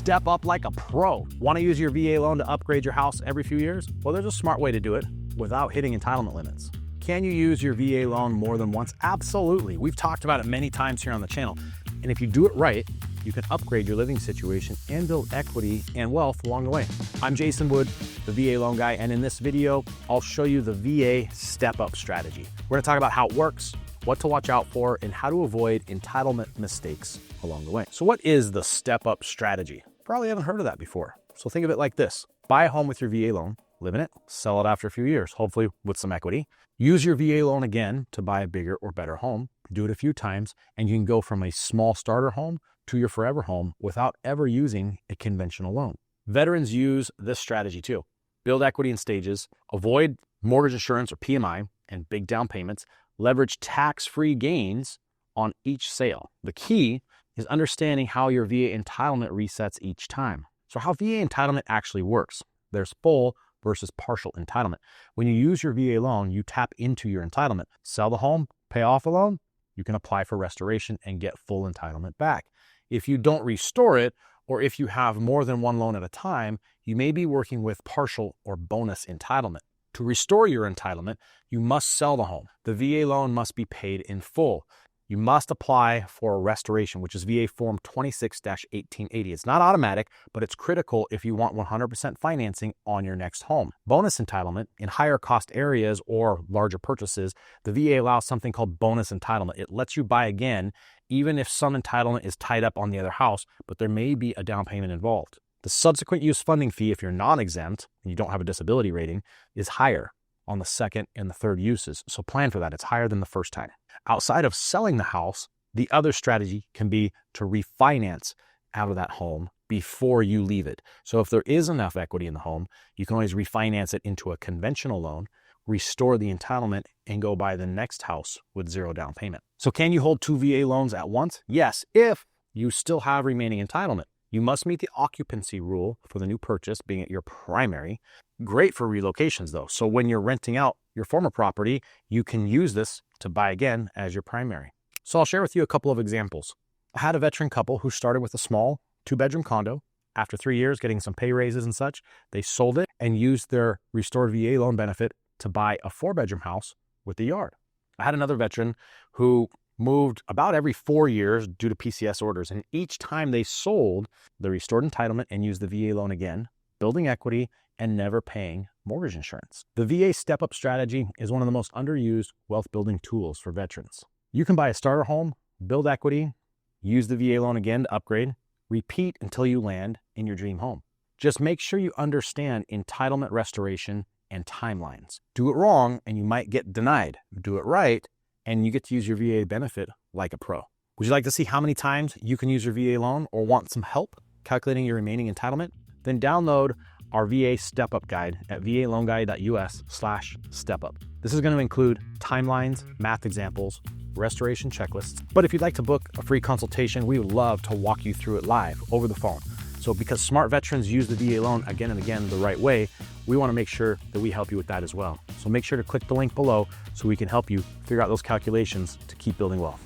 step up like a pro. Want to use your VA loan to upgrade your house every few years? Well, there's a smart way to do it without hitting entitlement limits. Can you use your VA loan more than once? Absolutely. We've talked about it many times here on the channel. And if you do it right, you can upgrade your living situation and build equity and wealth along the way. I'm Jason Wood, the VA loan guy, and in this video, I'll show you the VA step-up strategy. We're gonna talk about how it works, what to watch out for, and how to avoid entitlement mistakes along the way. So what is the step-up strategy? Probably haven't heard of that before. So think of it like this. Buy a home with your VA loan, live in it, sell it after a few years, hopefully with some equity. Use your VA loan again to buy a bigger or better home. Do it a few times, and you can go from a small starter home to your forever home without ever using a conventional loan. Veterans use this strategy too. Build equity in stages, avoid mortgage insurance or PMI and big down payments, leverage tax-free gains on each sale. The key is understanding how your VA entitlement resets each time. So how VA entitlement actually works. There's full versus partial entitlement. When you use your VA loan, you tap into your entitlement. Sell the home, pay off the loan, you can apply for restoration and get full entitlement back. If you don't restore it, or if you have more than one loan at a time, you may be working with partial or bonus entitlement. To restore your entitlement, you must sell the home. The VA loan must be paid in full. You must apply for a restoration, which is VA Form 26-1880. It's not automatic, but it's critical if you want 100% financing on your next home. Bonus entitlement, in higher cost areas or larger purchases, the VA allows something called bonus entitlement. It lets you buy again, even if some entitlement is tied up on the other house, but there may be a down payment involved. The subsequent use funding fee, if you're non-exempt and you don't have a disability rating, is higher on the second and the third uses. So plan for that. It's higher than the first time. Outside of selling the house, the other strategy can be to refinance out of that home before you leave it. So if there is enough equity in the home, you can always refinance it into a conventional loan, restore the entitlement, and go buy the next house with zero down payment. So can you hold two VA loans at once? Yes, if you still have remaining entitlement. You must meet the occupancy rule for the new purchase, being at your primary. Great for relocations though. So when you're renting out your former property, you can use this to buy again as your primary. So I'll share with you a couple of examples. I had a veteran couple who started with a small 2-bedroom condo. After 3 years, getting some pay raises and such, they sold it and used their restored VA loan benefit to buy a 4-bedroom house with a yard. I had another veteran who moved about every 4 years due to PCS orders. And each time they sold the restored entitlement and used the VA loan again, building equity and never paying mortgage insurance. The VA step-up strategy is one of the most underused wealth building tools for veterans. You can buy a starter home, build equity, use the VA loan again to upgrade, repeat until you land in your dream home. Just make sure you understand entitlement restoration and timelines. Do it wrong and you might get denied. Do it right and you get to use your VA benefit like a pro. Would you like to see how many times you can use your VA loan or want some help calculating your remaining entitlement? Then download our VA Step-Up Guide at valoanguide.us/stepup. This is going to include timelines, math examples, restoration checklists. But if you'd like to book a free consultation, we would love to walk you through it live over the phone. So because smart veterans use the VA loan again and again the right way, we want to make sure that we help you with that as well. So make sure to click the link below so we can help you figure out those calculations to keep building wealth.